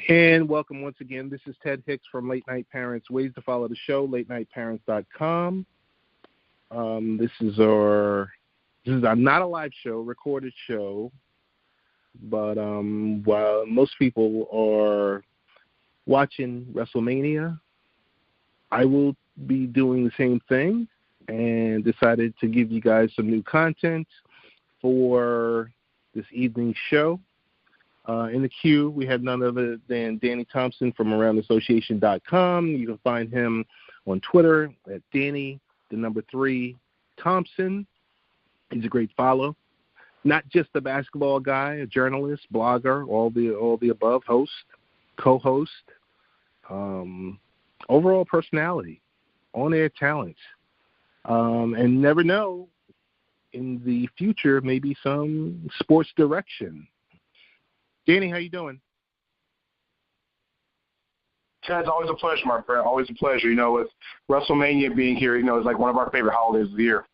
And welcome once again. This is Ted Hicks from Late Night Parents. Ways to follow the show, latenightparents.com. This is not a live show, recorded show. But while most people are watching WrestleMania, I will be doing the same thing and decided to give you guys some new content for this evening's show. In the queue, we have none other than Danny Thompson from AroundAssociation.com. You can find him on Twitter at Danny, 3, Thompson. He's a great follow. Not just a basketball guy, a journalist, blogger, all the above, host, co-host, overall personality, on-air talent, and never know, in the future, maybe some sports direction. Danny, how you doing? Ted, it's always a pleasure, my friend. Always a pleasure. You know, with WrestleMania being here, you know, it's like one of our favorite holidays of the year.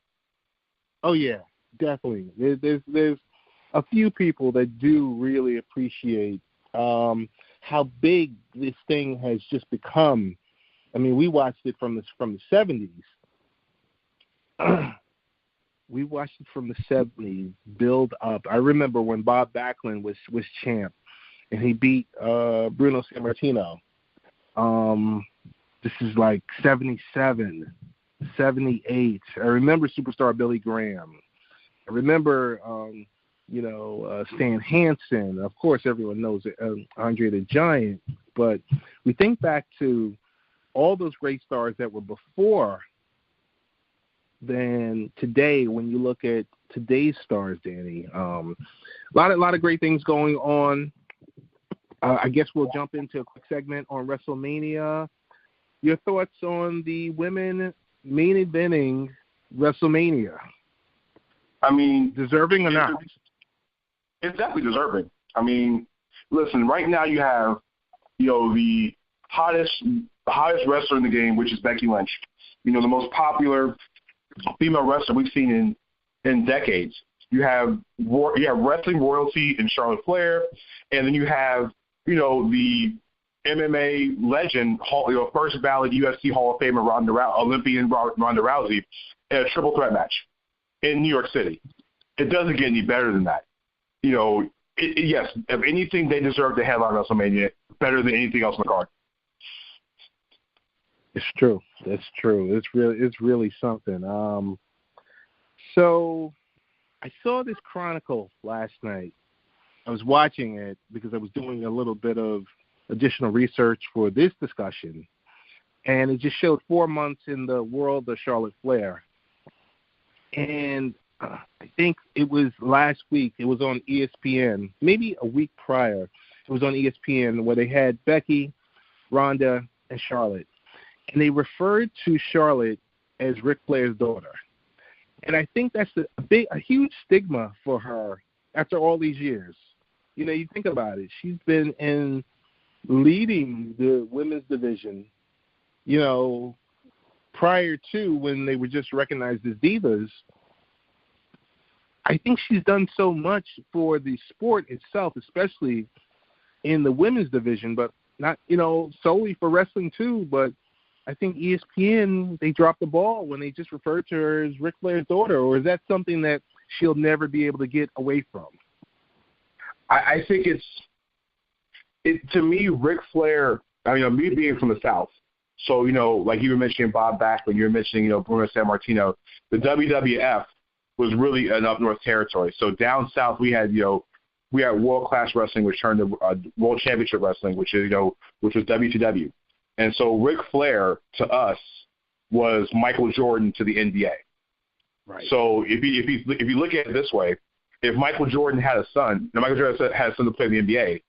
Oh yeah, definitely. There's a few people that do really appreciate how big this thing has just become. I mean, we watched it from the 70s. We watched it from the 70s build up. I remember when Bob Backlund was champ, and he beat Bruno Sammartino. This is like 77, 78. I remember Superstar Billy Graham. I remember, Stan Hansen. Of course, everyone knows Andre the Giant. But we think back to all those great stars that were before than today. When you look at today's stars, Danny, a lot of great things going on. I guess we'll jump into a quick segment on WrestleMania. Your thoughts on the women main eventing WrestleMania? I mean, deserving or not? It's definitely deserving. I mean, listen, right now you have, the hottest wrestler in the game, which is Becky Lynch. The most popular female wrestler we've seen in decades. You have wrestling royalty in Charlotte Flair, and then you have the MMA legend, first ballot UFC Hall of Famer Olympian Ronda Rousey in a triple threat match in New York City. It doesn't get any better than that. Yes, if anything, they deserve the headline WrestleMania better than anything else on the card. It's true. That's true. It's really something. So I saw this Chronicle last night. I was watching it because I was doing a little bit of additional research for this discussion, and it just showed 4 months in the world of Charlotte Flair. And I think it was last week. It was on ESPN, maybe a week prior. It was on ESPN where they had Becky, Ronda, and Charlotte. And they referred to Charlotte as Ric Flair's daughter. And I think that's a huge stigma for her after all these years. You think about it. She's been leading the women's division, prior to when they were just recognized as divas. I think she's done so much for the sport itself, especially in the women's division, but not, solely for wrestling too, but I think ESPN, they dropped the ball when they just referred to her as Ric Flair's daughter, or is that something that she'll never be able to get away from? I think to me, Ric Flair, me being from the South, so, like you were mentioning Bob Backlund, you were mentioning, Bruno Sammartino, the WWF was really an up north territory. So down south we had world-class wrestling, which turned to World Championship Wrestling, which was WCW. And so Ric Flair, to us, was Michael Jordan to the NBA. Right. So if you look at it this way, if Michael Jordan had a son, Michael Jordan had a son to play in the NBA,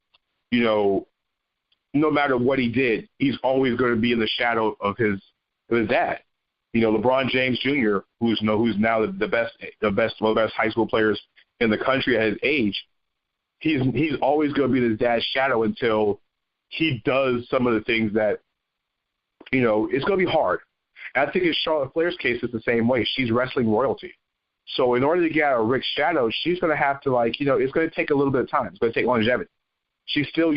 no matter what he did, he's always going to be in the shadow of his dad. LeBron James Jr., who's now one of the best high school players in the country at his age, he's always going to be in his dad's shadow until he does some of the things that, it's going to be hard. And I think in Charlotte Flair's case, it's the same way. She's wrestling royalty. So in order to get out of Ric's shadow, she's going to have to, it's going to take a little bit of time. It's going to take longevity. She's still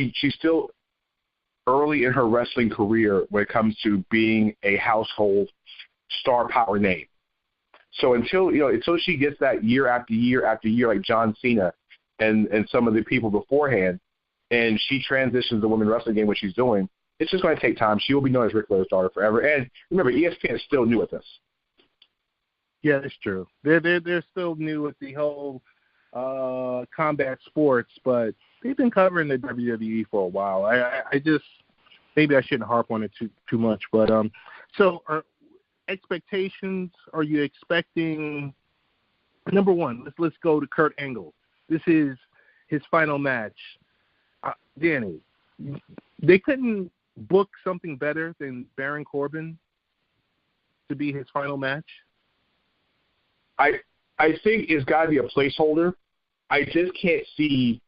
early in her wrestling career when it comes to being a household star power name. So until she gets that year after year after year like John Cena and some of the people beforehand, and she transitions the women's wrestling game, what she's doing, it's just going to take time. She will be known as Ric Flair's daughter forever. And remember, ESPN is still new at this. Yeah, that's true. They're still new at the whole combat sports, but they've been covering the WWE for a while. I just maybe I shouldn't harp on it too much, but so expectations? Are you expecting? Number one, let's go to Kurt Angle. This is his final match. Danny, they couldn't book something better than Baron Corbin to be his final match? I think it's got to be a placeholder. I just can't see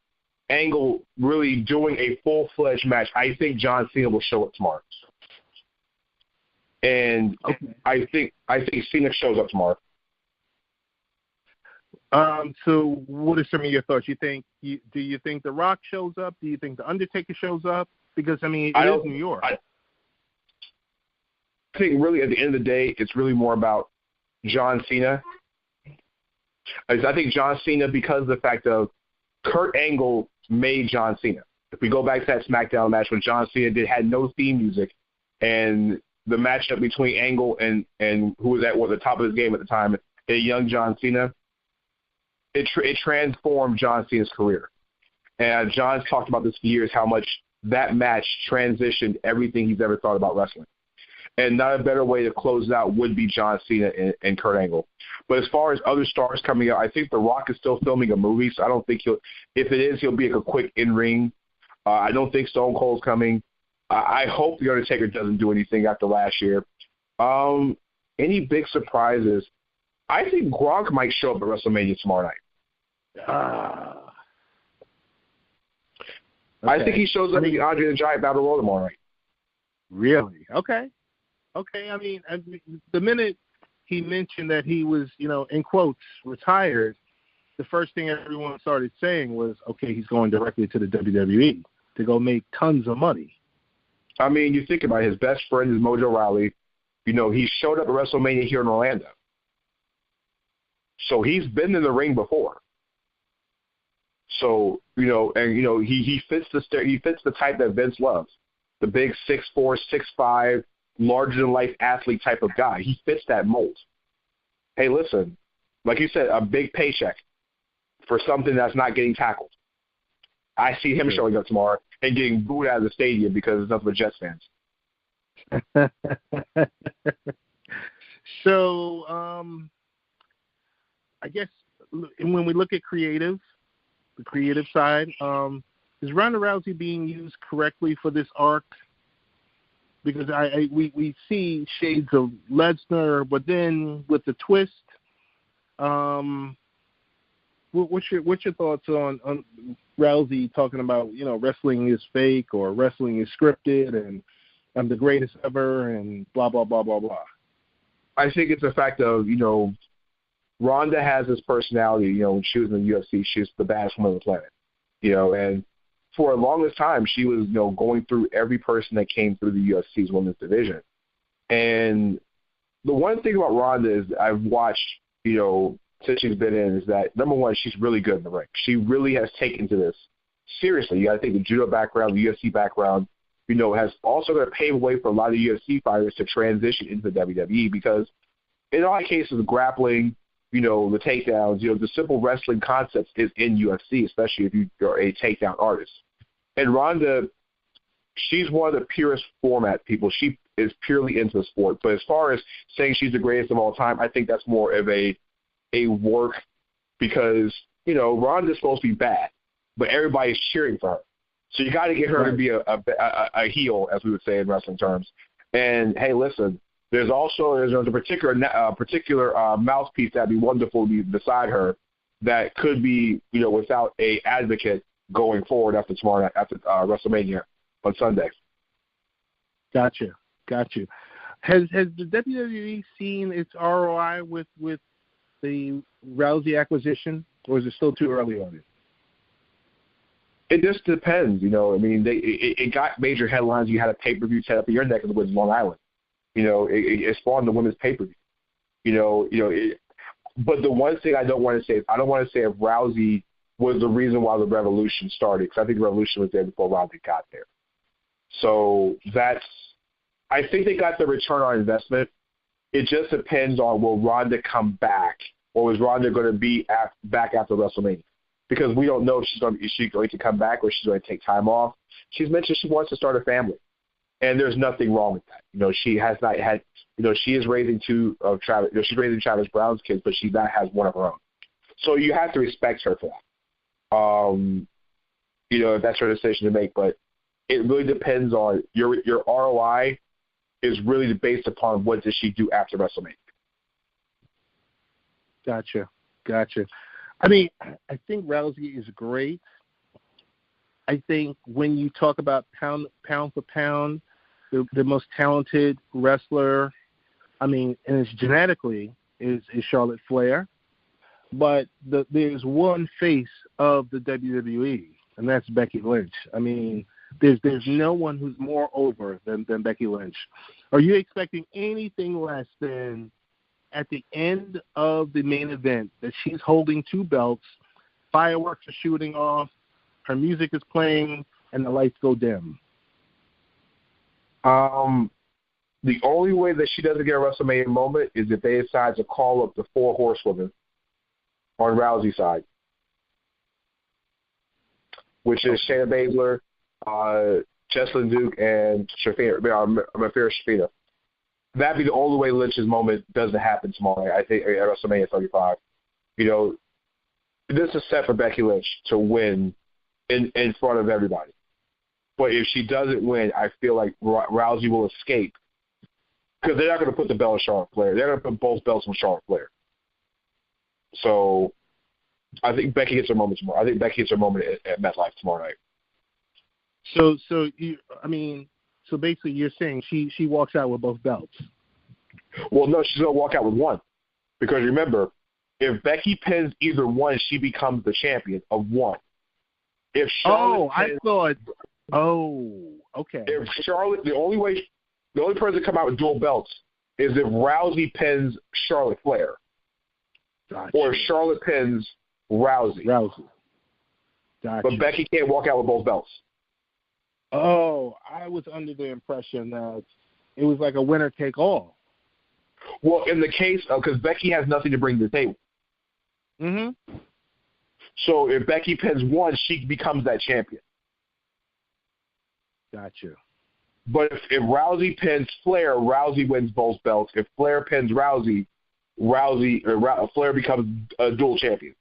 Angle really doing a full-fledged match. I think John Cena will show up tomorrow. And okay. I think Cena shows up tomorrow. So what are some of your thoughts? Do you think The Rock shows up? Do you think The Undertaker shows up? Because, I mean, it is New York. I think really at the end of the day, it's really more about John Cena. I think John Cena, because of the fact of Kurt Angle made John Cena. If we go back to that SmackDown match when John Cena had no theme music, and the matchup between Angle and who was at the top of his game at the time, a young John Cena, it transformed John Cena's career. And John's talked about this for years, how much that match transitioned everything he's ever thought about wrestling. And not a better way to close it out would be John Cena and Kurt Angle. But as far as other stars coming out, I think The Rock is still filming a movie, so I don't think if it is, he'll be like a quick in-ring. I don't think Stone Cold's coming. I hope The Undertaker doesn't do anything after last year. Any big surprises? I think Gronk might show up at WrestleMania tomorrow night. Okay. I think he shows up in the Andre the Giant Battle Royal tomorrow night. Really? Okay. I mean, the minute he mentioned that he was, in quotes, retired, the first thing everyone started saying was, okay, he's going directly to the WWE to go make tons of money. I mean, you think about it, his best friend is Mojo Rawley. He showed up at WrestleMania here in Orlando. So he's been in the ring before. So, he fits the type that Vince loves. The big 6'4", 6'5", larger-than-life athlete type of guy. He fits that mold. Hey, listen, like you said, a big paycheck for something that's not getting tackled. I see him showing up tomorrow and getting booed out of the stadium because it's nothing but Jets fans. So, I guess when we look at the creative side, is Ronda Rousey being used correctly for this arc? Because we see shades of Lesnar, but then with the twist, what's your thoughts on Rousey talking about wrestling is fake or wrestling is scripted and I'm the greatest ever and blah blah blah blah blah? I think it's a fact of Ronda has this personality. When she was in the UFC, she was the baddest woman on the planet. And for the longest time, she was, going through every person that came through the UFC's women's division. And the one thing about Ronda is I've watched, since she's been in, is that, number one, she's really good in the ring. She really has taken to this seriously. You got to think the judo background, the UFC background, has also going to pave the way for a lot of UFC fighters to transition into the WWE because in all cases, grappling, the takedowns, the simple wrestling concepts is in UFC, especially if you're a takedown artist. And Ronda, she's one of the purest format people. She is purely into the sport. But as far as saying she's the greatest of all time, I think that's more of a work because, Ronda's supposed to be bad, but everybody's cheering for her. So you got to get her to be a heel, as we would say in wrestling terms. And, hey, listen, there's a particular mouthpiece that would be wonderful to be beside her that could be, without a advocate going forward after tomorrow night, after WrestleMania on Sunday. Gotcha. Has the WWE seen its ROI with the Rousey acquisition, or is it still too early on it? It just depends, I mean, it got major headlines. You had a pay-per-view set up in your neck of the woods, Long Island. It spawned the women's pay-per-view. But the one thing I don't want to say is I don't want to say if Rousey was the reason why the revolution started, because I think the revolution was there before Rousey got there. So I think they got the return on investment. It just depends on will Ronda come back, or is Ronda going to be back after WrestleMania? Because we don't know if is she going to come back or she's going to take time off. She's mentioned she wants to start a family, and there's nothing wrong with that. She has not had, she is raising two of Travis. She's raising Travis Brown's kids, but she not has one of her own. So you have to respect her for that. If that's her decision to make, but it really depends on your ROI is really based upon what does she do after WrestleMania. Gotcha. I mean, I think Rousey is great. I think when you talk about pound for pound, the most talented wrestler, I mean, and it's genetically, is Charlotte Flair. But there's one face of the WWE, and that's Becky Lynch. I mean, there's no one who's more over than Becky Lynch. Are you expecting anything less than at the end of the main event that she's holding two belts, fireworks are shooting off, her music is playing, and the lights go dim? The only way that she doesn't get a WrestleMania moment is if they decide to call up the 4 horsewomen on Rousey's side, which is Shayna Baszler, Jessalyn Duke, and Mafira Shafina. That'd be the only way Lynch's moment doesn't happen tomorrow night, I think, at WrestleMania 35. This is set for Becky Lynch to win in front of everybody. But if she doesn't win, I feel like Rousey will escape, because they're not going to put the belt on Charlotte Flair. They're going to put both belts on Charlotte Flair. So I think Becky gets her moment tomorrow. I think Becky gets her moment at MetLife tomorrow night. So basically you're saying she walks out with both belts. Well, no, she's going to walk out with one. Because remember, if Becky pins either one, she becomes the champion of one. If Charlotte okay. If Charlotte, the only person to come out with dual belts is if Rousey pins Charlotte Flair. Gotcha. Or if Charlotte pins Rousey. Gotcha. But Becky can't walk out with both belts. Oh, I was under the impression that it was like a winner take all. Well, in the case of, because Becky has nothing to bring to the table. Mm-hmm. So if Becky pins one, she becomes that champion. Gotcha. But if Rousey pins Flair, Rousey wins both belts. If Flair pins Rousey, Flair becomes a dual champion.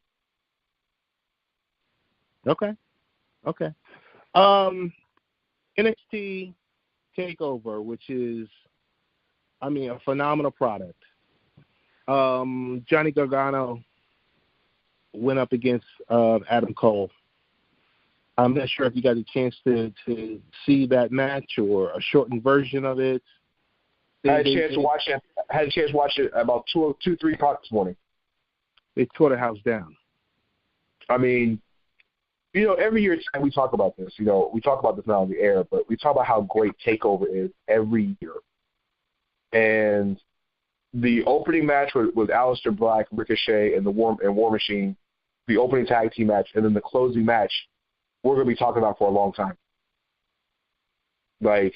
Okay. NXT TakeOver, which is, a phenomenal product. Johnny Gargano went up against Adam Cole. I'm not sure if you got a chance to see that match or a shortened version of it. I had a chance to watch it about 3 o'clock this morning. They tore the house down. I mean, every year we talk about this. We talk about this not on the air, but we talk about how great TakeOver is every year. And the opening match with Aleister Black, Ricochet, and War Machine, the opening tag team match, and then the closing match, we're going to be talking about for a long time. But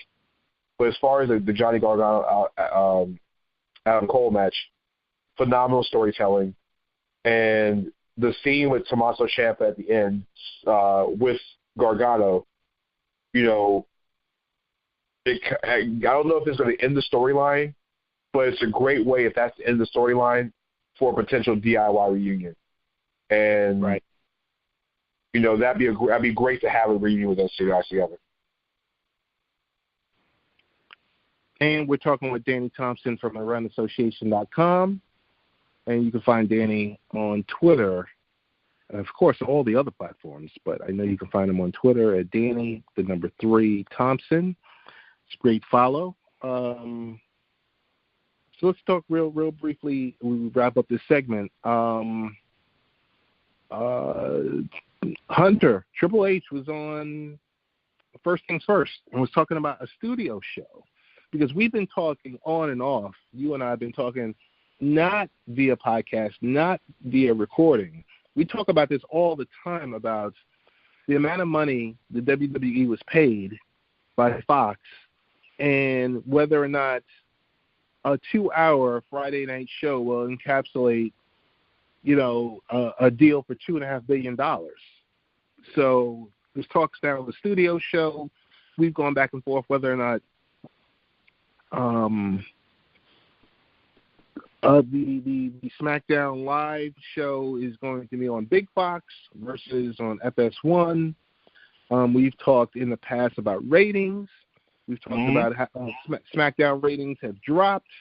as far as the Johnny Gargano Adam Cole match, phenomenal storytelling, and the scene with Tommaso Ciampa at the end with Gargano, I don't know if it's going to end the storyline, but it's a great way, if that's the end of the storyline, for a potential DIY reunion. And right. That'd be great to have a reunion with those two guys together. And we're talking with Danny Thompson from AroundAssociation.com. And you can find Danny on Twitter, and of course, all the other platforms. But I know you can find him on Twitter at Danny, 3 Thompson. It's a great follow. So let's talk real briefly. We wrap up this segment. Hunter, Triple H was on First Things First and was talking about a studio show, because we've been talking on and off. You and I have been talking not via podcast, not via recording. We talk about this all the time, about the amount of money the WWE was paid by Fox and whether or not a 2-hour Friday night show will encapsulate, a deal for $2.5 billion. So there's talks now of the studio show. We've gone back and forth whether or not the SmackDown Live show is going to be on Big Fox versus on FS1. We've talked in the past about ratings. We've talked about how SmackDown ratings have dropped.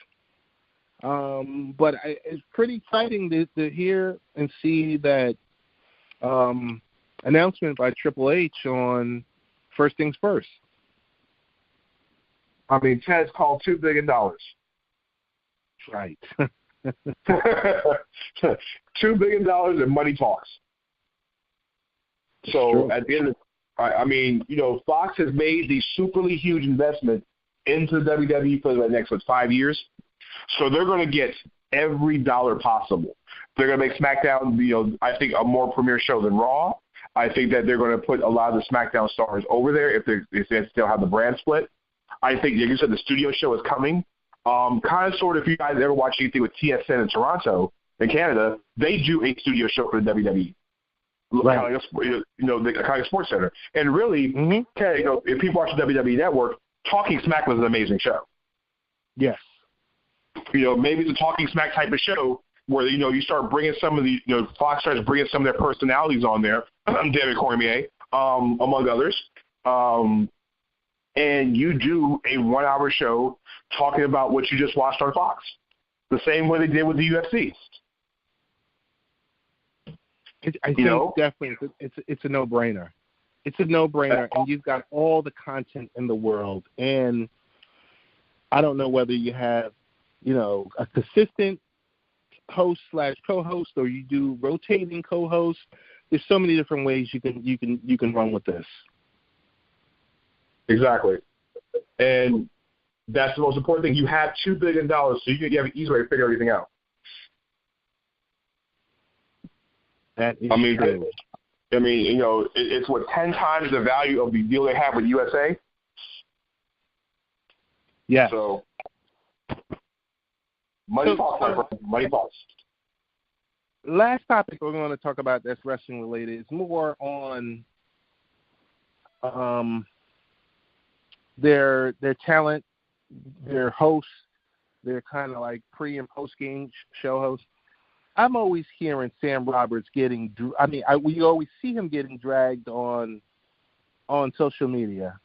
But it's pretty exciting to hear and see that announcement by Triple H on First Things First. I mean, Ted's called $2 billion. Right. $2 billion and money talks. So at the end of Fox has made the superly huge investment into WWE for the next 5 years. So they're going to get every dollar possible. They're going to make SmackDown, I think, a more premier show than Raw. I think that they're going to put a lot of the SmackDown stars over there if they still have the brand split. I think, like you said, the studio show is coming. Kind of sort of, if you guys ever watch anything with TSN in Toronto, in Canada, they do a studio show for the WWE. Right. The kind of sports center. And really, if people watch the WWE Network, Talking Smack was an amazing show. Yes. Maybe the Talking Smack type of show where, you start bringing some of the, Fox starts bringing some of their personalities on there, David Cormier, among others, and you do a 1-hour show talking about what you just watched on Fox, the same way they did with the UFC. I think definitely it's a no-brainer. It's a no-brainer, and you've got all the content in the world. And I don't know whether you have, a consistent host/co-host, or you do rotating co-hosts. There's so many different ways you can run with this. Exactly, and that's the most important thing. You have $2 billion, so you have an easy way to figure everything out. That is true. It's 10 times the value of the deal they have with USA. Yeah. So, money talks. Last topic we're going to talk about that's wrestling related is more on their talent, their hosts, their kind of like pre and post game show hosts. I'm always hearing Sam Roberts we always see him getting dragged on social media.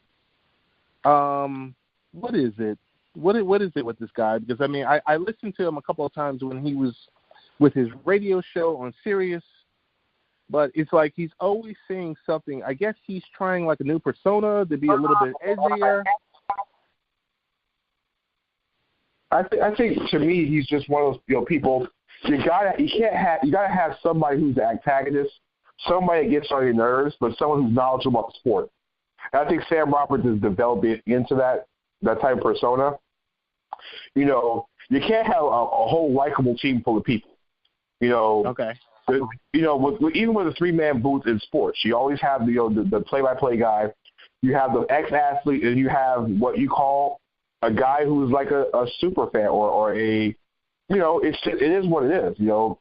What is it? What is it with this guy? Because I listened to him a couple of times when he was with his radio show on Sirius, but it's like he's always saying something. I guess he's trying like a new persona to be a little bit edgier. I think to me he's just one of those people. You gotta have somebody who's the antagonist, somebody that gets on your nerves, but someone who's knowledgeable about the sport. And I think Sam Roberts is developing into that type of persona. You can't have a whole likable team full of people. Okay. Even with a 3-man booth in sports, you always have the play-by-play guy. You have the ex-athlete, and you have what you call a guy who's like a super fan or a it is what it is. You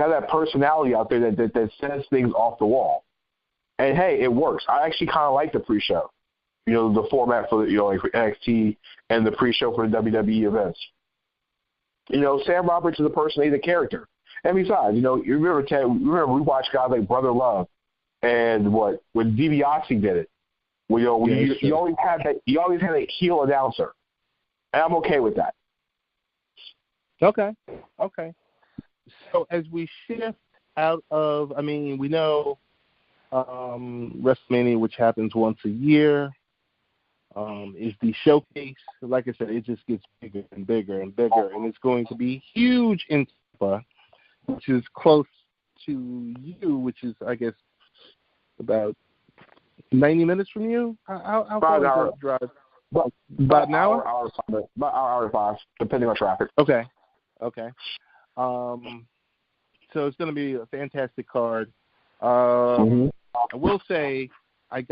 have that personality out there that says things off the wall, and hey, it works. I actually kind of like the pre-show. The format for like for NXT and the pre-show for the WWE events. Sam Roberts is a person, he's a character. And besides, you remember Ted. Remember we watched guys like Brother Love, and when DiBiase did it. You always had that. You always had a heel announcer, and I'm okay with that. Okay. So as we shift out of, we know WrestleMania, which happens once a year, is the showcase. Like I said, it just gets bigger and bigger and bigger, and it's going to be huge in Tampa, which is close to you, which is, I guess, about 90 minutes from you. How far is that drive? About an hour? About hour and 5, depending on traffic. Okay. So it's going to be a fantastic card. I will say I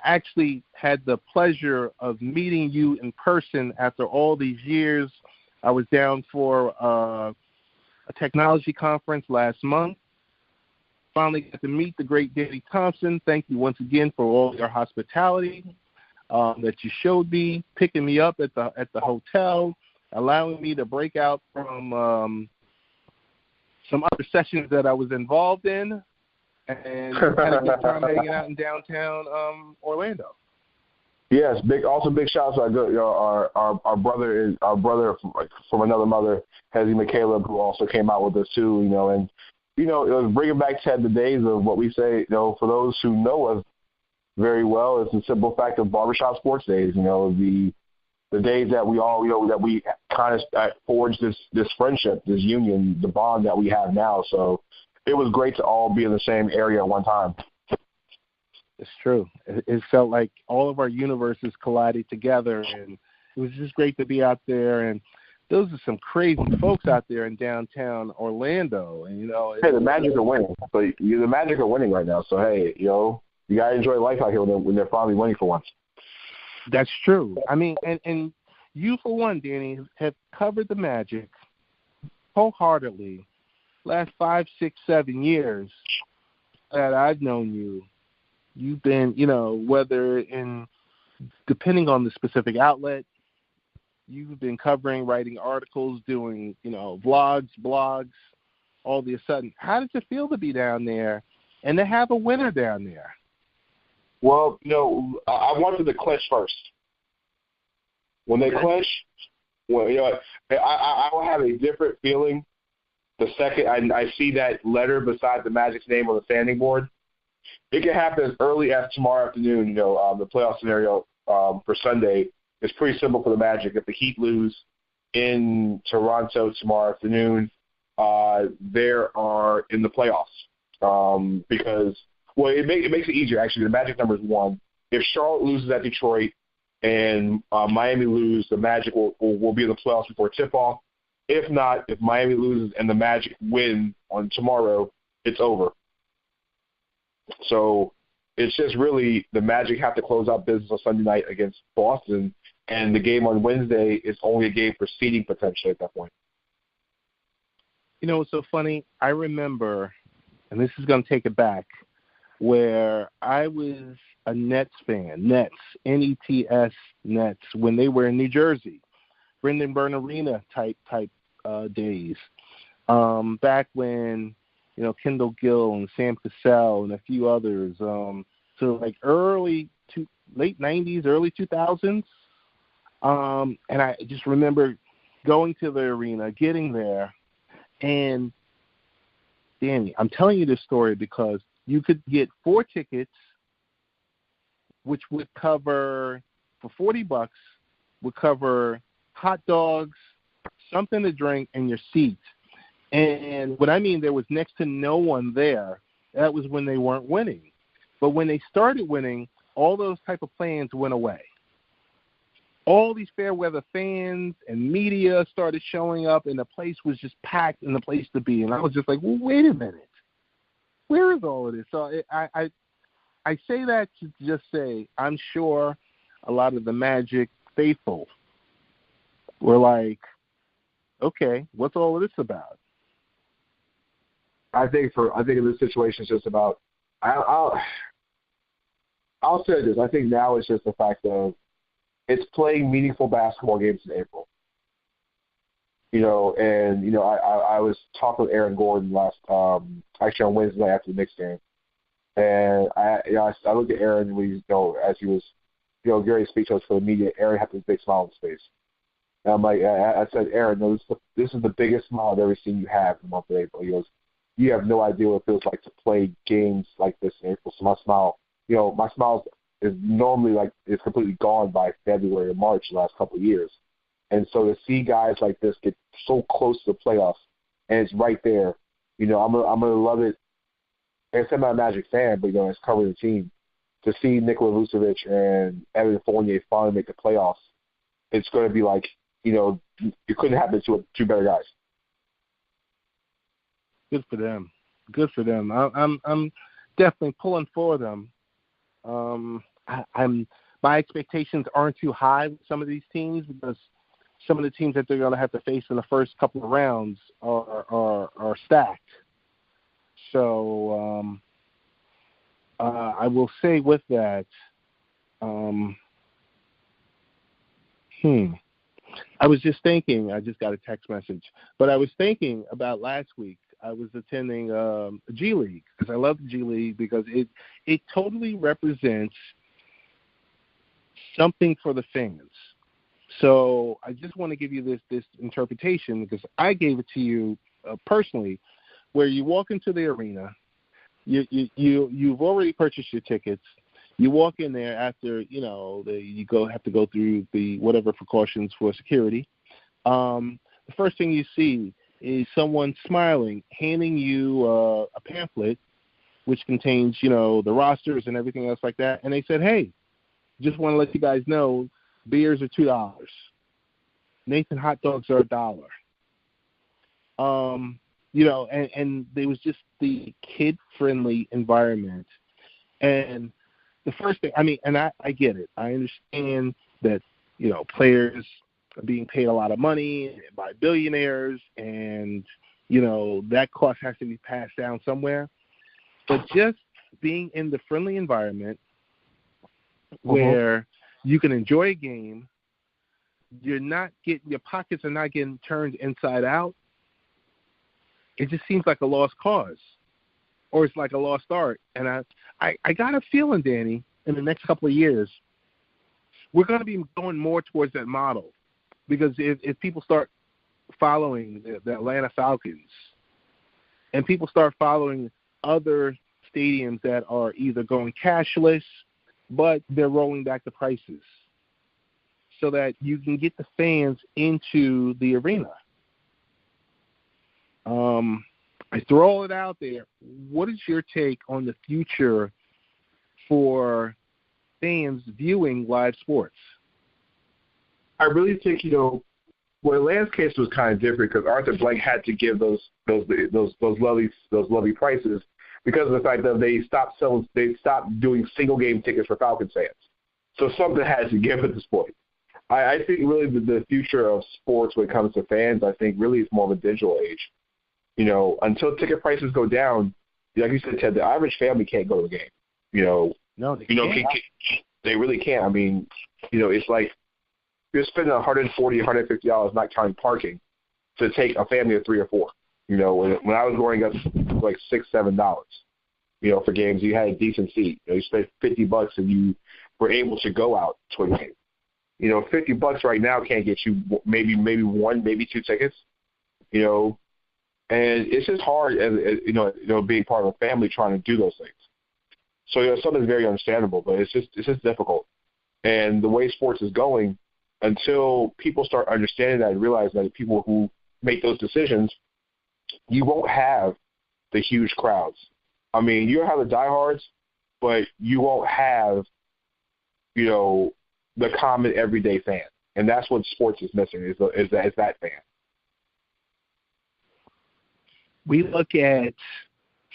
actually had the pleasure of meeting you in person after all these years. I was down for a technology conference last month. Finally got to meet the great Danny Thompson. Thank you once again for all your hospitality that you showed me, picking me up at the hotel, allowing me to break out from some other sessions that I was involved in, and had a good time hanging out in downtown Orlando. Yes, big shout out to our brother from another mother, Hezzy McCaleb, who also came out with us too. And it was bringing back, Ted, the days of what we say. For those who know us very well, it's the simple fact of barbershop sports days. The days that we all, that we kind of forged this friendship, this union, the bond that we have now. So it was great to all be in the same area at one time. It's true. It felt like all of our universes collided together, and it was just great to be out there. And those are some crazy folks out there in downtown Orlando. And hey, the Magic are winning. But the Magic are winning right now. So hey, you gotta enjoy life out here when they're finally winning for once. That's true. I mean, and you, for one, Danny, have covered the Magic wholeheartedly last 5, 6, 7 years that I've known you. You've been, whether depending on the specific outlet, you've been covering, writing articles, doing, vlogs, blogs, all of a sudden. How does it feel to be down there and to have a winner down there? Well, I wanted to clinch first. When they clinch, I will have a different feeling the second I see that letter beside the Magic's name on the standing board. It can happen as early as tomorrow afternoon. The playoff scenario for Sunday is pretty simple for the Magic. If the Heat lose in Toronto tomorrow afternoon, they are in the playoffs because it makes it easier, actually. The Magic number is 1. If Charlotte loses at Detroit and Miami lose, the Magic will be in the playoffs before tip-off. If not, if Miami loses and the Magic win on tomorrow, it's over. So it's just really the Magic have to close out business on Sunday night against Boston, and the game on Wednesday is only a game for seeding potentially at that point. What's so funny? I remember, and this is going to take it back, where I was a Nets fan, Nets, N-E-T-S, Nets, when they were in New Jersey, Brendan Byrne Arena type days, back when, Kendall Gill and Sam Cassell and a few others, so like late 90s, early 2000s, and I just remember going to the arena, getting there, and Danny, I'm telling you this story because you could get 4 tickets, which would cover, for $40, would cover hot dogs, something to drink, and your seat. And what I mean, there was next to no one there. That was when they weren't winning. But when they started winning, all those type of plans went away. All these fair weather fans and media started showing up, and the place was just packed and the place to be. And I was just like, well, wait a minute. Where is all of this? So I say that to just say I'm sure a lot of the Magic faithful were like, okay, what's all of this about? I think in this situation it's just about I'll say this. I think now it's just the fact of it's playing meaningful basketball games in April. I was talking with Aaron Gordon actually on Wednesday night after the Knicks game, and I looked at Aaron when as he was getting a speech for the media. Aaron had this big smile on his face, and I'm like, I said, Aaron, no, this is the biggest smile I've ever seen you have in the month of April. He goes, you have no idea what it feels like to play games like this in April. So my smile is normally it's completely gone by February or March the last couple of years. And so to see guys like this get so close to the playoffs and it's right there. I'm gonna love it. And I'm not a Magic fan, but it's covering the team. To see Nikola Vucevic and Evan Fournier finally make the playoffs, it's going to be like, it couldn't happen to two better guys. Good for them. Good for them. I'm definitely pulling for them. My expectations aren't too high with some of these teams because some of the teams that they're going to have to face in the first couple of rounds are stacked. So I will say with that, I was just thinking, I just got a text message, but I was thinking about last week. I was attending a G League because I love the G League because it totally represents something for the fans. So I just want to give you this interpretation because I gave it to you personally, where you walk into the arena, you've already purchased your tickets. You walk in there after you have to go through the whatever precautions for security. The first thing you see is someone smiling, handing you a pamphlet, which contains the rosters and everything else like that. And they said, "Hey, just want to let you guys know, beers are $2. Nathan hot dogs are $1." And there was just the kid-friendly environment. And the first thing, and I get it. I understand that, players are being paid a lot of money by billionaires, and, that cost has to be passed down somewhere. But just being in the friendly environment where you can enjoy a game, your pockets are not getting turned inside out, it just seems like a lost cause, or it's like a lost art. And I got a feeling, Danny, in the next couple of years, we're going to be going more towards that model, because if people start following the Atlanta Falcons and people start following other stadiums that are either going cashless, but they're rolling back the prices so that you can get the fans into the arena. I throw it out there. What is your take on the future for fans viewing live sports? I really think, Atlanta's case was kind of different because Arthur Blank had to give those lovely prices because of the fact that they stopped doing single game tickets for Falcons fans. So something has to give at this point. I think really the future of sports when it comes to fans, I think really is more of a digital age. Until ticket prices go down, like you said, Ted, the average family can't go to the game. No, they can't. They really can't. It's like you're spending $140, $150 not counting parking to take a family of 3 or 4. When I was growing up, it was like $6, $7. For games, you had a decent seat. You spent $50 and you were able to go out to a game. $50 right now can't get you maybe 1, maybe 2 tickets. And it's just hard, as being part of a family trying to do those things. So something's very understandable, but it's just difficult. And the way sports is going, until people start understanding that and realize that people who make those decisions, you won't have the huge crowds. You'll have the diehards, but you won't have, the common everyday fan. And that's what sports is missing, is that fan. We look at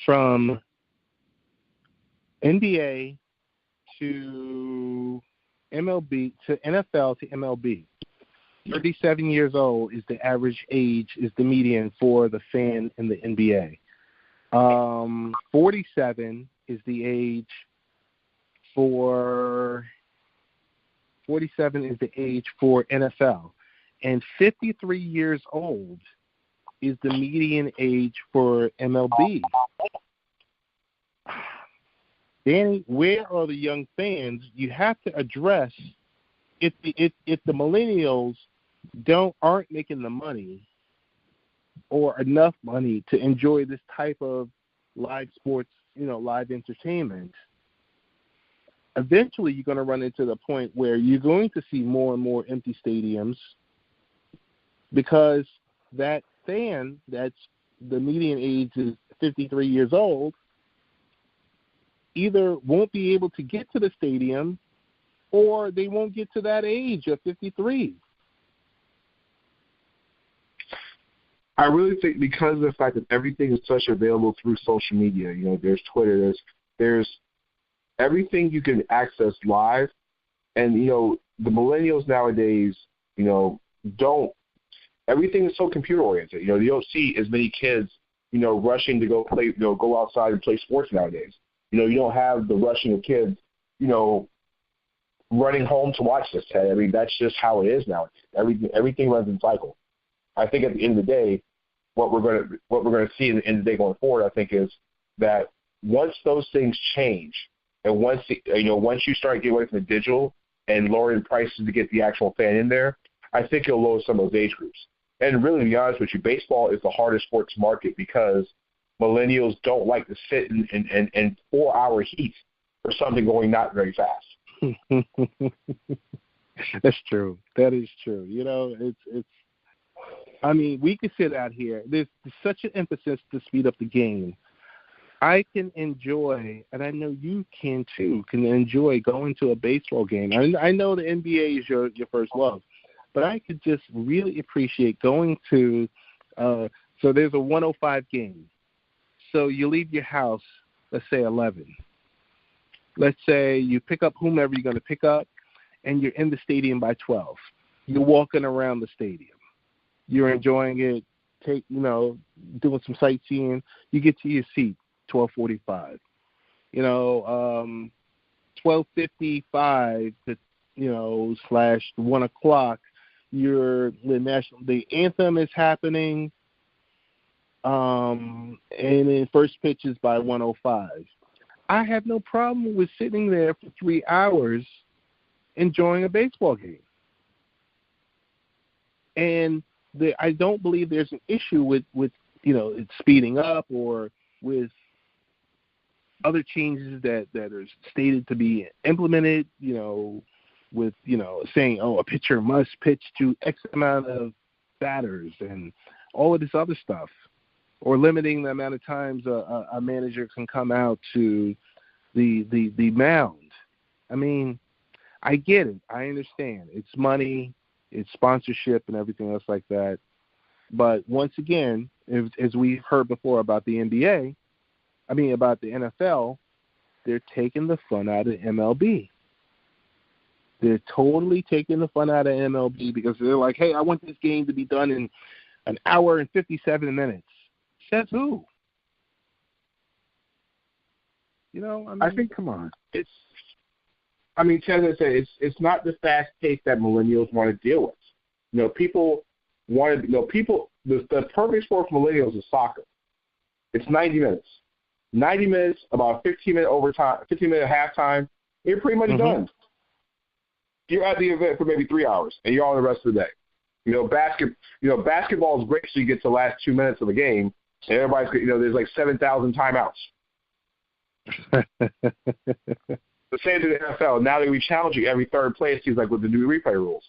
from NBA to MLB to NFL to MLB. 37 years old is the average age, is the median for the fan in the NBA. 47 is the age for NFL. And 53 years old is the median age for MLB. Danny, where are the young fans? You have to address if the millennials aren't making the money or enough money to enjoy this type of live sports, live entertainment. Eventually, you're going to run into the point where you're going to see more and more empty stadiums because that fan that's the median age is 53 years old, either won't be able to get to the stadium or they won't get to that age of 53. I really think because of the fact that everything is such available through social media, you know, there's Twitter, there's everything you can access live, and, you know, the millennials nowadays, you know, everything is so computer oriented. You know, you don't see as many kids, you know, rushing to go play, you know, go outside and play sports nowadays. You know, you don't have the rushing of kids, you know, running home to watch this. I mean, that's just how it is now. Everything runs in cycle. I think at the end of the day, what we're going to see in the end of the day going forward, I think, is that once those things change, and once you start getting away from the digital and lowering prices to get the actual fan in there, I think it'll lower some of those age groups. And really, to be honest with you, baseball is the hardest sport to market because millennials don't like to sit in 4-hour heat for something going not very fast. That's true. That is true. You know, it's. I mean, we could sit out here. There's such an emphasis to speed up the game. I can enjoy, and I know you can too, enjoy going to a baseball game. I know the NBA is your first love, but I could just really appreciate going to, so there's a 105 game. So you leave your house, let's say 11. Let's say you pick up whomever you're going to pick up, and you're in the stadium by 12. You're walking around the stadium. You're enjoying it, doing some sightseeing. You get to your seat, 12:45. 12:55 to / 1 o'clock. The anthem is happening, and then first pitch is by 1:05. I have no problem with sitting there for 3 hours enjoying a baseball game, and I don't believe there's an issue with it speeding up or with other changes that are stated to be implemented, with, saying, a pitcher must pitch to X amount of batters and all of this other stuff, or limiting the amount of times a manager can come out to the mound. I mean, I get it. I understand. It's money. It's sponsorship and everything else like that. But once again, as we've heard before about the about the NFL, they're taking the fun out of MLB. They're totally taking the fun out of MLB because they're like, hey, I want this game to be done in an hour and 57 minutes. Says who? I think, come on. Ted, it's not the fast pace that millennials want to deal with. People want to. The perfect sport for millennials is soccer. It's 90 minutes. 90 minutes, about 15-minute overtime, 15-minute halftime. You're pretty much done. You're at the event for maybe 3 hours, and you're on the rest of the day. Basketball is great, so you get to the last 2 minutes of the game, and everybody's, there's like 7,000 timeouts. The same to the NFL. Now they challenge you every third play, it seems like, with the new replay rules.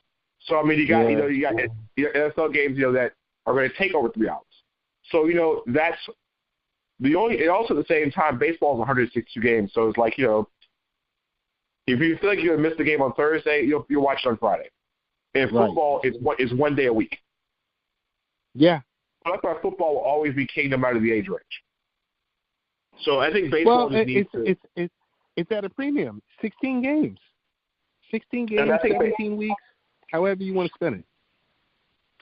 So you got NFL games that are going to take over 3 hours. So that's the only. And also at the same time, baseball is 162 games. So it's like if you feel like you're going to miss the game on Thursday, you'll watch it on Friday. And football is 1 day a week. Yeah. So that's why football will always be king no matter the age range. So I think baseball needs to. It's at a premium. 16 games. 17 weeks, however you want to spend it.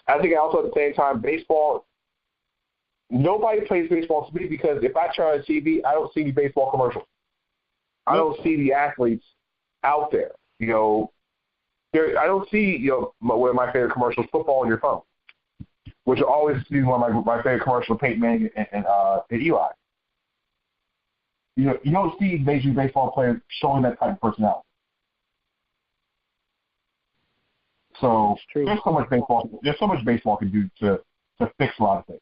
I think also at the same time, baseball, nobody plays baseball to me because if I turn on TV, I don't see any baseball commercials. I don't see the athletes out there. I don't see one of my favorite commercials, football on your phone, which will always be one of my favorite commercials, Peyton Manning and Eli. You don't see Major League Baseball players showing that type of personality. So there's so much baseball can do to fix a lot of things.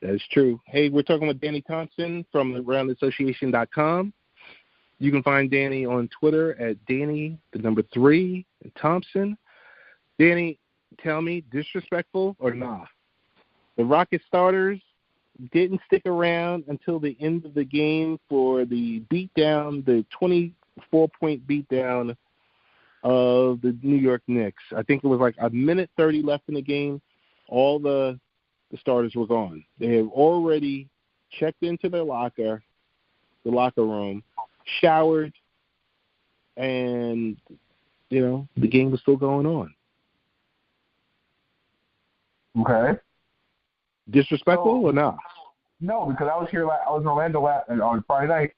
That is true. Hey, we're talking with Danny Thompson from roundassociation.com. You can find Danny on Twitter at Danny, 3, Thompson. Danny, tell me, disrespectful or nah? The Rocket starters didn't stick around until the end of the game for the beatdown, the 24-point beatdown of the New York Knicks. I think it was like a minute 30 left in the game. All the starters were gone. They had already checked into the locker room, showered, and, the game was still going on. Okay. Disrespectful or not? No, because I was in Orlando on Friday night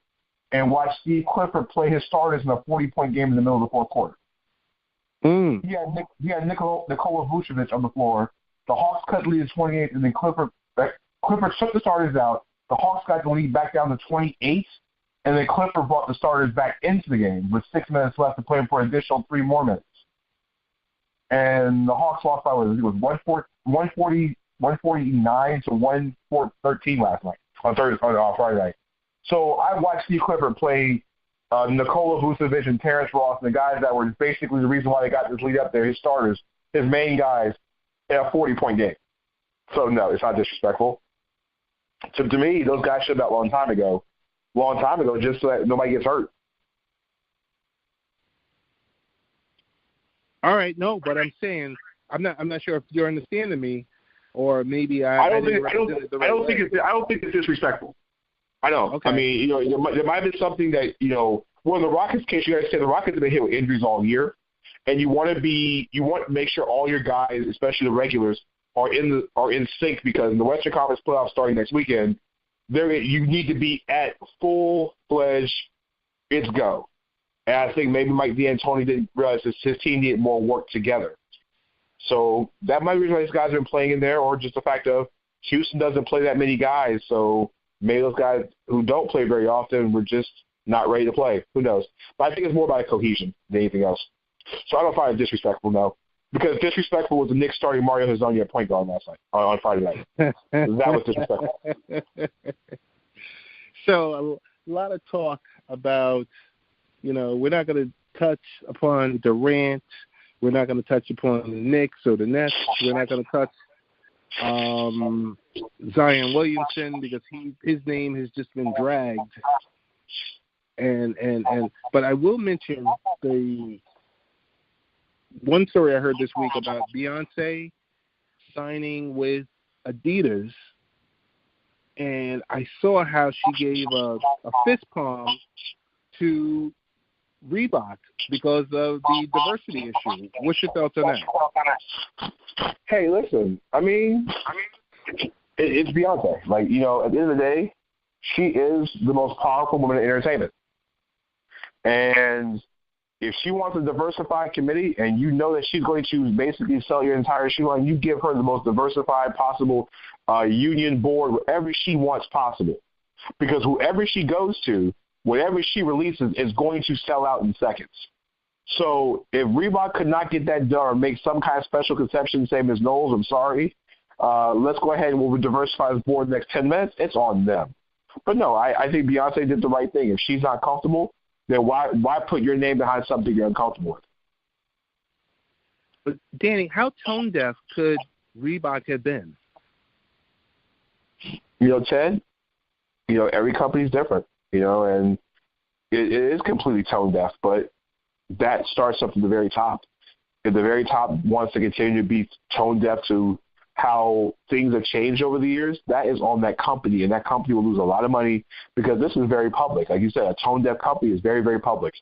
and watched Steve Clifford play his starters in a 40-point game in the middle of the fourth quarter. He had Nikola Vucevic on the floor. The Hawks cut the lead to 28, and then Clifford took the starters out. The Hawks got the lead back down to 28, and then Clifford brought the starters back into the game with 6 minutes left to play for an additional 3 more minutes. And the Hawks lost by, it was 149 to 113 last night on Friday night. So I watched Steve Clifford play Nikola Vucevic and Terrence Ross and the guys that were basically the reason why they got this lead up there, his starters, his main guys, in a 40-point game. So, no, it's not disrespectful. To me, those guys should have been a long time ago, just so that nobody gets hurt. All right, no, but I'm saying I'm not sure if you're understanding me, or maybe I don't think it's disrespectful. I don't. Okay. I mean, there might have been something that in the Rockets' case, you got to say the Rockets have been hit with injuries all year, and you want to make sure all your guys, especially the regulars, are in sync, because in the Western Conference playoffs starting next weekend, you need to be at full-fledged, it's go. And I think maybe Mike D'Antoni didn't realize his team needed more work together. So that might be why these guys have been playing in there, or just the fact of Houston doesn't play that many guys, so maybe those guys who don't play very often were just not ready to play. Who knows? But I think it's more about cohesion than anything else. So I don't find it disrespectful, no. Because disrespectful was the Knicks starting Mario Hezonja at point guard last night, on Friday night. That was disrespectful. So a lot of talk about, we're not going to touch upon Durant. We're not going to touch upon the Knicks or the Nets. We're not going to touch Zion Williamson, because his name has just been dragged. But I will mention the one story I heard this week about Beyonce signing with Adidas, and I saw how she gave a fist palm to Reebok because of the diversity issue. What's your thoughts on that? Hey, listen, I mean, it's Beyonce. Like, at the end of the day, she is the most powerful woman in entertainment. And if she wants a diversified committee and you know that she's going to basically sell your entire shoe line, you give her the most diversified possible union board, whatever she wants possible. Because whoever she goes to, whatever she releases is going to sell out in seconds. So if Reebok could not get that done or make some kind of special conception, say, Ms. Knowles, I'm sorry, let's go ahead and we'll diversify this board the next 10 minutes, it's on them. But no, I think Beyonce did the right thing. If she's not comfortable, then why put your name behind something you're uncomfortable with? But, Danny, how tone-deaf could Reebok have been? Ted, every company's different, and it is completely tone-deaf, but that starts up from the very top. If the very top wants to continue to be tone-deaf to how things have changed over the years, that is on that company, and that company will lose a lot of money because this is very public. Like you said, a tone-deaf company is very, very public.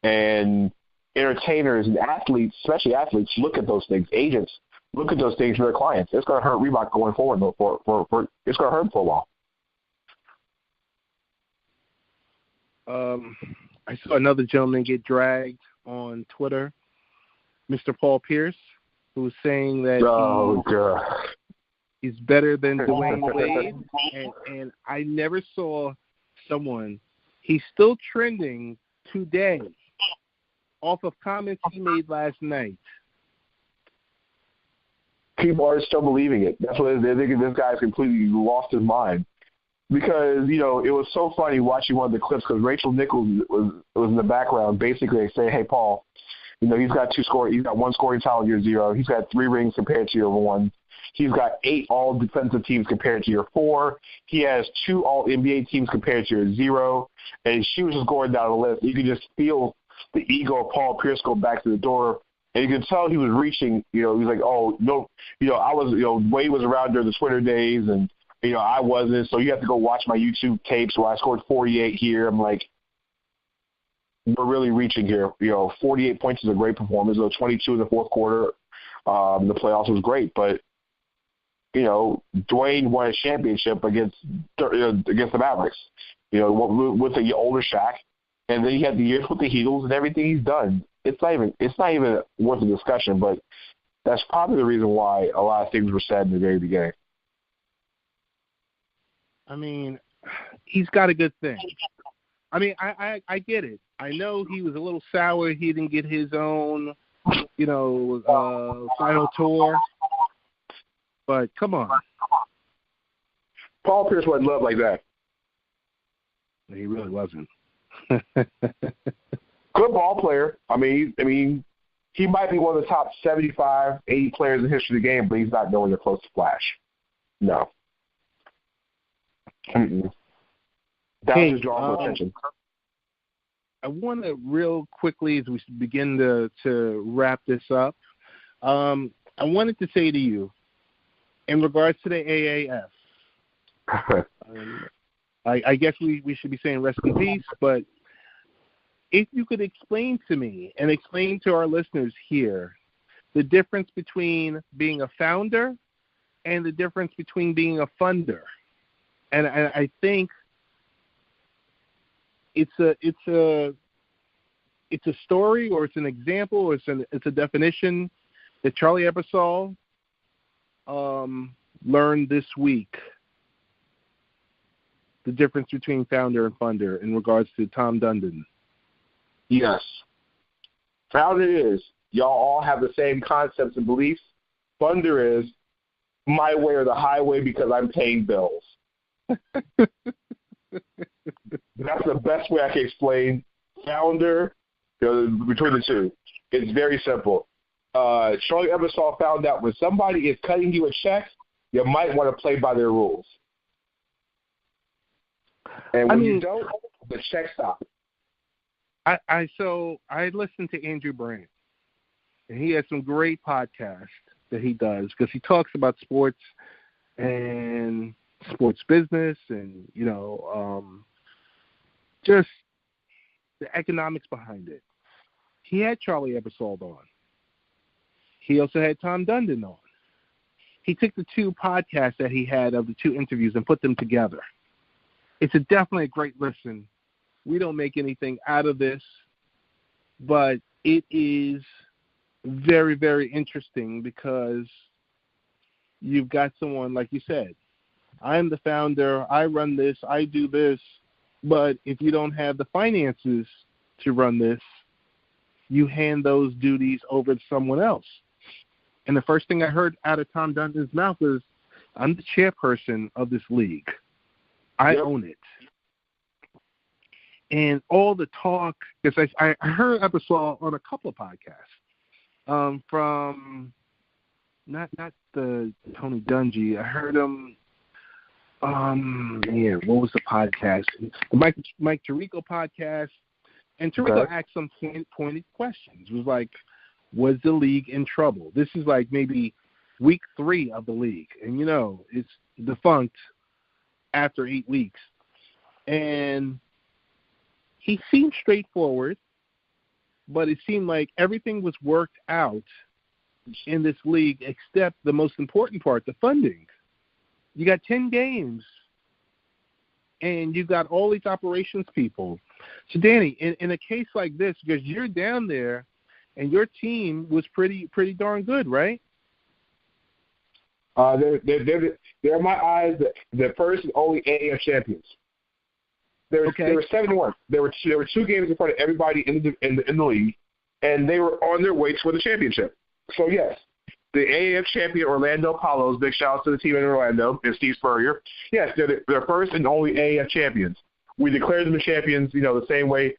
And entertainers and athletes, especially athletes, look at those things. Agents look at those things for their clients. It's going to hurt Reebok going forward. It's going to hurt them for a while. I saw another gentleman get dragged on Twitter, Mr. Paul Pierce, who was saying that he's better than Dwayne Wade, and I never saw someone. He's still trending today off of comments he made last night. People are still believing it. That's what they're thinking. This guy's completely lost his mind. Because, it was so funny watching one of the clips because Rachel Nichols was in the background basically saying, hey, Paul, he's got one scoring title in year 0. He's got 3 rings compared to year 1. He's got 8 all-defensive teams compared to your 4. He has 2 all-NBA teams compared to your 0. And she was just going down the list. You could just feel the ego of Paul Pierce go back to the door. And you could tell he was reaching, he was like, oh, no, I was, Wade was around during the Twitter days, and, I wasn't. So you have to go watch my YouTube tapes where I scored 48 here. I'm like, we're really reaching here. 48 points is a great performance, though 22 in the fourth quarter. The playoffs was great, but Dwayne won a championship against the Mavericks. With the older Shaq, and then he had the years with the Heatles and everything he's done. It's not even worth a discussion, but that's probably the reason why a lot of things were said in the very beginning. I mean, he's got a good thing. I mean, I get it. I know he was a little sour. He didn't get his own, final tour. But come on. Paul Pierce wasn't loved like that. He really wasn't. Good ball player. I mean, he might be one of the top 75, 80 players in history of the game, but he's not nowhere close to Flash. No. Mm-mm. That was just drawing attention. I want to real quickly, as we begin to wrap this up, I wanted to say to you, in regards to the AAF, I guess we should be saying rest in peace, but if you could explain to me and explain to our listeners here the difference between being a founder and the difference between being a funder. And I think it's a story, or it's an example, or it's a definition that Charlie Ebersol learned this week. The difference between founder and funder in regards to Tom Dundon. Yes. Founder is, y'all all have the same concepts and beliefs. Funder is my way or the highway because I'm paying bills. That's the best way I can explain founder between the two. It's very simple. Charlie Ebersol found out when somebody is cutting you a check, you might want to play by their rules. And when you don't, the check stops. I listened to Andrew Brandt, and he has some great podcasts that he does because he talks about sports and sports business and, just the economics behind it. He had Charlie Ebersol on. He also had Tom Dundon on. He took the 2 podcasts that he had of the 2 interviews and put them together. It's definitely a great listen. We don't make anything out of this, but it is very, very interesting because you've got someone, like you said, I'm the founder, I run this, I do this, but if you don't have the finances to run this, you hand those duties over to someone else. And the first thing I heard out of Tom Dundon's mouth was, I'm the chairperson of this league. I own it. And all the talk, because I heard Ebersol on a couple of podcasts from not the Tony Dungy. I heard him. What was the podcast? The Mike Tirico podcast. And Tirico asked some pointed questions. It was like, was the league in trouble? This is like maybe week 3 of the league, and it's defunct after 8 weeks. And he seemed straightforward, but it seemed like everything was worked out in this league except the most important part, the funding. You got 10 games, and you got all these operations people. So, Danny, in a case like this, because you're down there, and your team was pretty darn good, right? They're in my eyes the first and only AAF champions. There were 71. There were 2 games in front of everybody in the league, and they were on their way to win the championship. So yes, the AAF champion Orlando Apollos. Big shout out to the team in Orlando and Steve Spurrier. Yes, they're first and only AAF champions. We declared them the champions, the same way.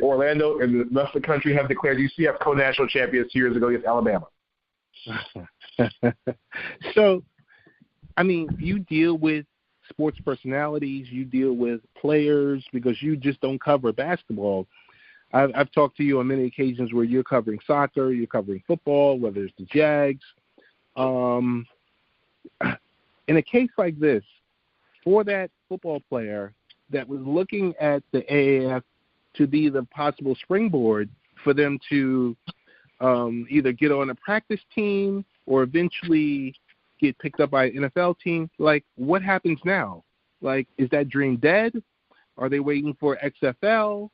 Orlando and the rest of the country have declared UCF co-national champions 2 years ago against Alabama. So, I mean, you deal with sports personalities, you deal with players because you just don't cover basketball. I've talked to you on many occasions where you're covering soccer, you're covering football, whether it's the Jags. In a case like this, for that football player that was looking at the AAF to be the possible springboard for them to either get on a practice team or eventually get picked up by an NFL team, like, what happens now? Like, is that dream dead? Are they waiting for XFL?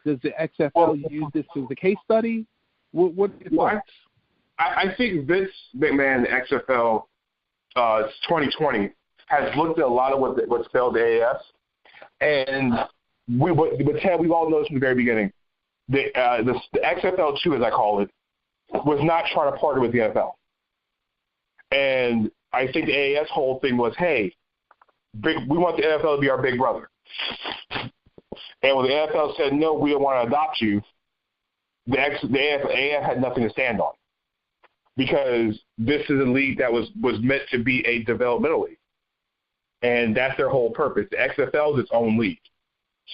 Does the XFL use this as a case study? What are your thoughts? I think Vince McMahon, XFL 2020, has looked at a lot of what's failed the AAS. And but Ted, we've all noticed from the very beginning, the XFL 2, as I call it, was not trying to partner with the NFL. And I think the AAS whole thing was, hey, we want the NFL to be our big brother. And when the NFL said, no, we don't want to adopt you, the AAF had nothing to stand on. Because this is a league that was meant to be a developmental league. And that's their whole purpose. The XFL is its own league.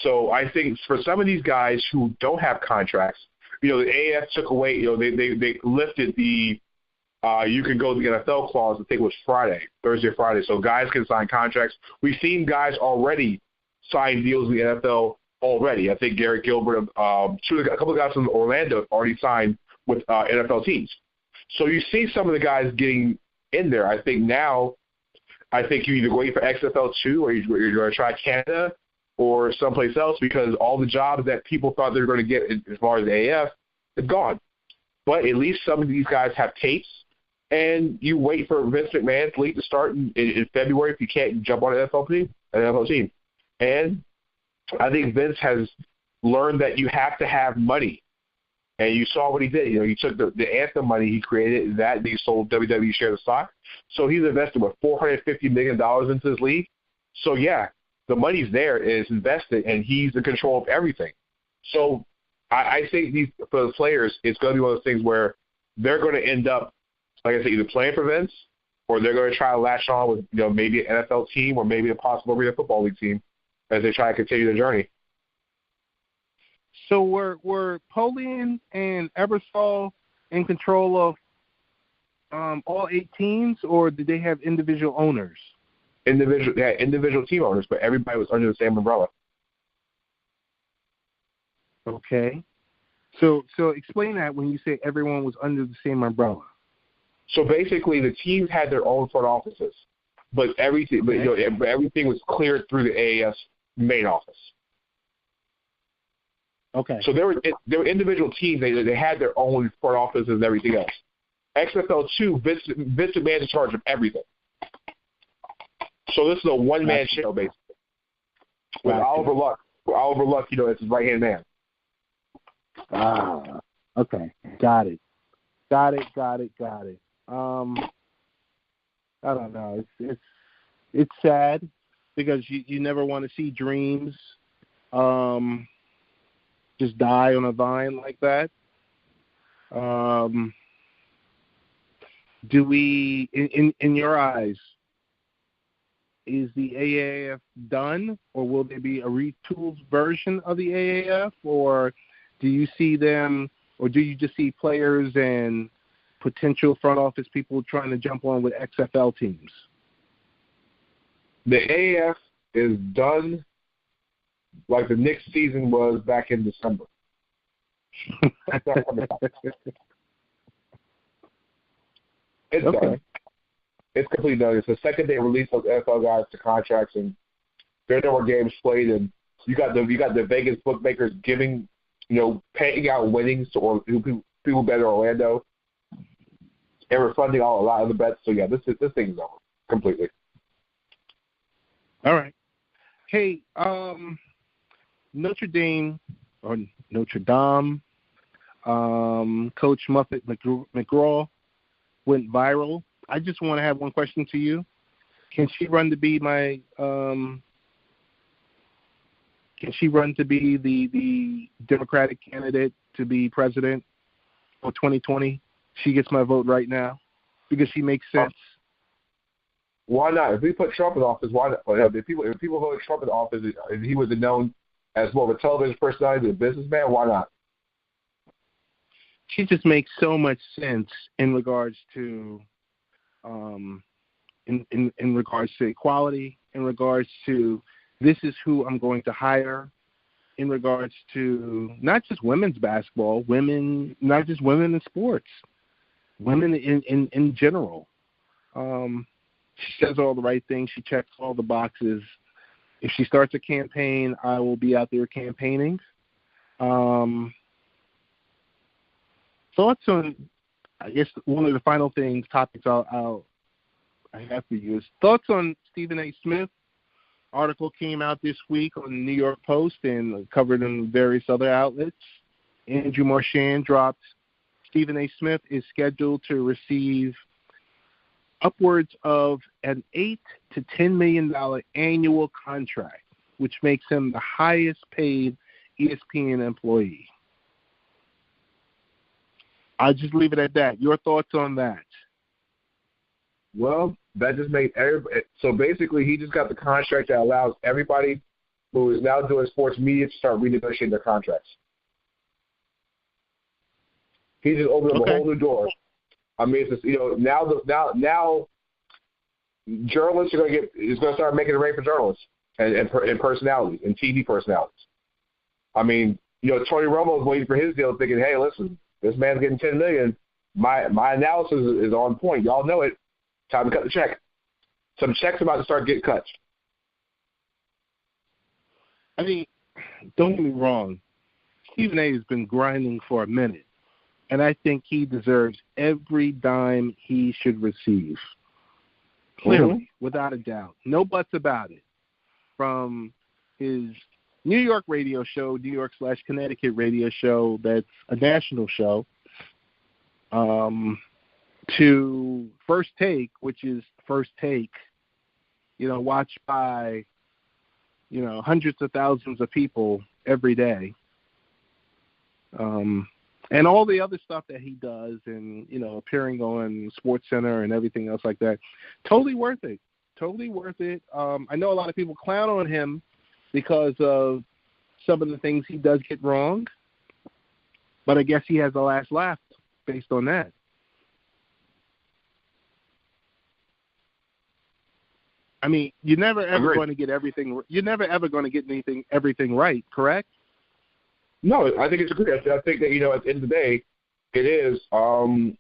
So I think for some of these guys who don't have contracts, the AAF took away, they lifted the you can go to the NFL clause, I think it was Thursday or Friday. So guys can sign contracts. We've seen guys already sign deals with the NFL already. I think Garrett Gilbert, a couple of guys from Orlando have already signed with NFL teams. So you see some of the guys getting in there. I think you either wait for XFL 2 or you're going to try Canada or someplace else because all the jobs that people thought they were going to get as far as the AF is gone. But at least some of these guys have tapes, and you wait for Vince McMahon's league to start in February if you can't jump on an NFL team. And I think Vince has learned that you have to have money. And you saw what he did. He took the Anthem money he created, and he sold WWE shares of stock. So he's invested, $450 million into this league? So, yeah, the money's there, and it's invested, and he's in control of everything. So I think for the players, it's going to be one of those things where they're going to end up, like I said, either playing for Vince or they're going to try to latch on with maybe an NFL team or maybe a possible Arena Football League team as they try to continue their journey. So were Polian and Ebersol in control of all 8 teams, or did they have individual owners? They had individual team owners, but everybody was under the same umbrella. Okay. So explain that when you say everyone was under the same umbrella. So basically, the teams had their own front offices, but everything was cleared through the AAS main office. Okay. So there were individual teams. They had their own front offices and everything else. XFL 2, Vince McMahon's in charge of everything. So this is a one-man show, basically. With Oliver Luck. It's his right-hand man. Okay. Got it. I don't know. It's sad because you never want to see dreams just die on a vine like that. Do we, in your eyes, is the AAF done, or will there be a retooled version of the AAF, or do you see them, or do you just see players and potential front office people trying to jump on with XFL teams? The AAF is done like the Knicks season was back in December. It's done. It's completely done. It's the second they released those NFL guys to contracts, and there are no more games played. And you got the Vegas bookmakers giving, paying out winnings to people bet Orlando, and refunding a lot of the bets. So yeah, this thing is over completely. All right. Hey, Notre Dame, Coach Muffet McGraw went viral. I just want to have one question to you. Can she run to be my? Can she run to be the Democratic candidate to be president for 2020? She gets my vote right now. because she makes sense? Why not? If we put Trump in office, why not? If people voted Trump in office, and he was known as more of a television personality than a businessman, why not? She just makes so much sense in regards to, in regards to equality, in regards to this is who I'm going to hire, in regards to not just women's basketball, not just women in sports, women in general. She says all the right things. She checks all the boxes. If she starts a campaign, I will be out there campaigning. Thoughts on, I guess one of the final topics I have for you is thoughts on Stephen A. Smith. Article came out this week on the New York Post and covered in various other outlets. Andrew Marchand dropped Stephen A. Smith is scheduled to receive upwards of an $8 to $10 million annual contract, which makes him the highest paid ESPN employee. I'll just leave it at that. Your thoughts on that? Well, that just made everybody. So basically, he just got the contract that allows everybody who is now doing sports media to start renegotiating their contracts. He just opened up a whole new door. I mean, it's just, now journalists are going to start making it rain for journalists and personalities and TV personalities. I mean, Tony Romo is waiting for his deal, thinking, hey, listen, this man's getting $10 million. My analysis is on point. Y'all know it. Time to cut the check. Some checks about to start getting cut. I mean, don't get me wrong. Stephen A. has been grinding for a minute, and I think he deserves every dime he should receive. Clearly, without a doubt. No buts about it. From his New York radio show, New York/Connecticut radio show that's a national show, to First Take, which is First Take, watched by, hundreds of thousands of people every day. And all the other stuff that he does and, appearing on SportsCenter and everything else like that. Totally worth it. Totally worth it. I know a lot of people clown on him because of some of the things he does get wrong, but I guess he has the last laugh based on that. I mean, you're never ever going to get everything. You're never ever going to get everything right, correct? No, I think it's great. I think that at the end of the day, it is the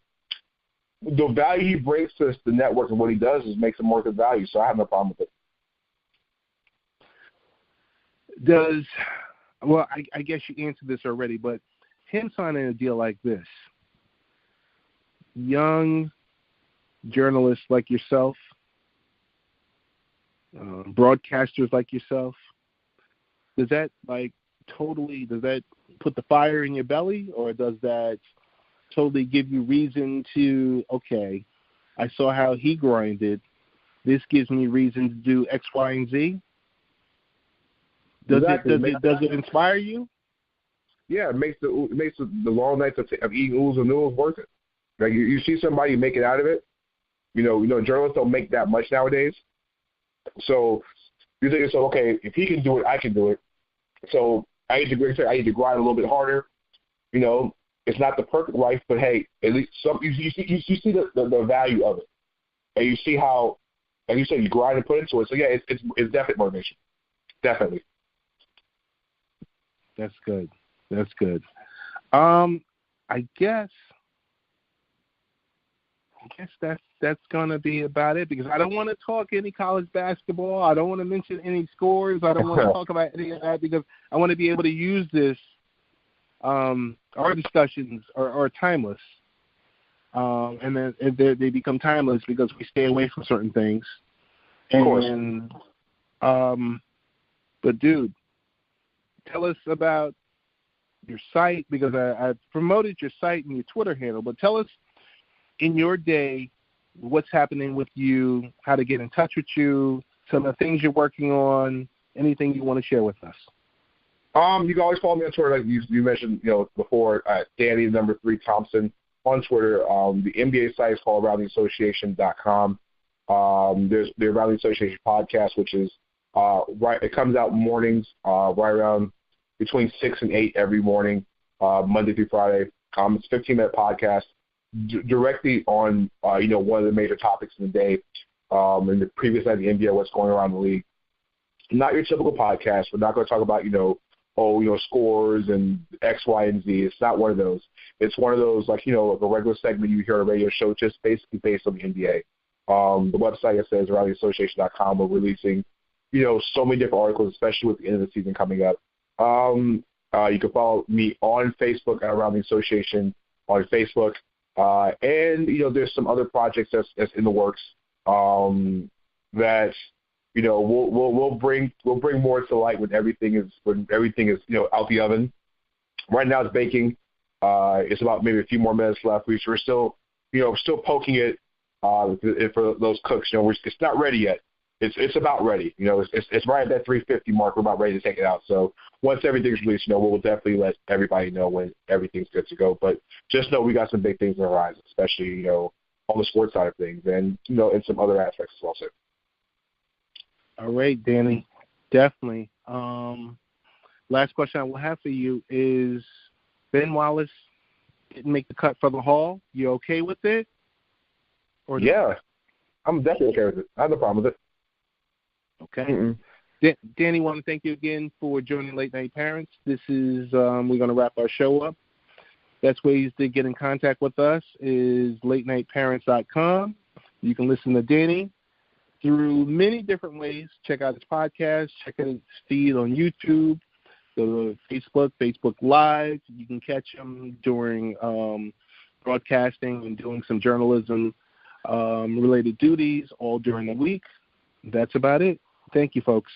value he brings to the network and what he does makes him worth of value. So I have no problem with it. I guess you answered this already, but him signing a deal like this, young journalists like yourself, broadcasters like yourself, does that put the fire in your belly, or does that totally give you reason to, okay, I saw how he grinded, this gives me reason to do X, Y, and Z? Does it inspire you? Yeah, it makes the long nights of eating oodles and noodles worth it. Like you see somebody make it out of it. Journalists don't make that much nowadays. So you think to yourself, okay, if he can do it, I can do it. So I need to grind a little bit harder. It's not the perfect life, but hey, at least you see the value of it, and you see how, like you said, you grind and put into it. So yeah, it's definitely motivation, definitely. That's good. That's good. I guess that's gonna be about it, because I don't want to talk any college basketball. I don't want to mention any scores. I don't want to talk about any of that, because I want to be able to use this. Our discussions are timeless, and then they become timeless because we stay away from certain things. Of course. But dude, tell us about your site, because I promoted your site and your Twitter handle. But tell us, in your day, what's happening with you, how to get in touch with you, some of the things you're working on, anything you want to share with us. You can always follow me on Twitter, like you mentioned, before, Danny #3 Thompson on Twitter. The NBA site is called AroundTheAssociation.com. There's the Around the Association podcast, which is it comes out mornings, right around between 6 and 8 every morning, Monday through Friday. It's a 15-minute podcast directly on one of the major topics in the day. In the previous night of the NBA, what's going around the league. Not your typical podcast. We're not going to talk about scores and X, Y, and Z. It's not one of those. It's one of those like a regular segment you hear on a radio show, just basically based on the NBA. The website, it says AroundTheAssociation.com. We're releasing, so many different articles, especially with the end of the season coming up. You can follow me on Facebook at Around the Association on Facebook. And there's some other projects that's in the works that we'll bring more to light when everything is out the oven. Right now it's baking. It's about maybe a few more minutes left. We're still poking it for those cooks. It's not ready yet. It's about ready. It's right at that 350 mark. We're about ready to take it out. So once everything's released, we'll definitely let everybody know when everything's good to go. But just know we got some big things on the horizon, especially on the sports side of things, and in some other aspects as well too. All right, Danny, definitely. Last question I will have for you is Ben Wallace didn't make the cut for the Hall. You okay with it? Or yeah, I'm definitely okay with it. I have no problem with it. Okay. Danny, want to thank you again for joining Late Night Parents. This is we're going to wrap our show up. Best ways to get in contact with us is latenightparents.com. You can listen to Danny through many different ways. Check out his podcast. Check out his feed on YouTube. Go to Facebook Live. You can catch him during broadcasting and doing some journalism related duties all during the week. That's about it. Thank you, folks.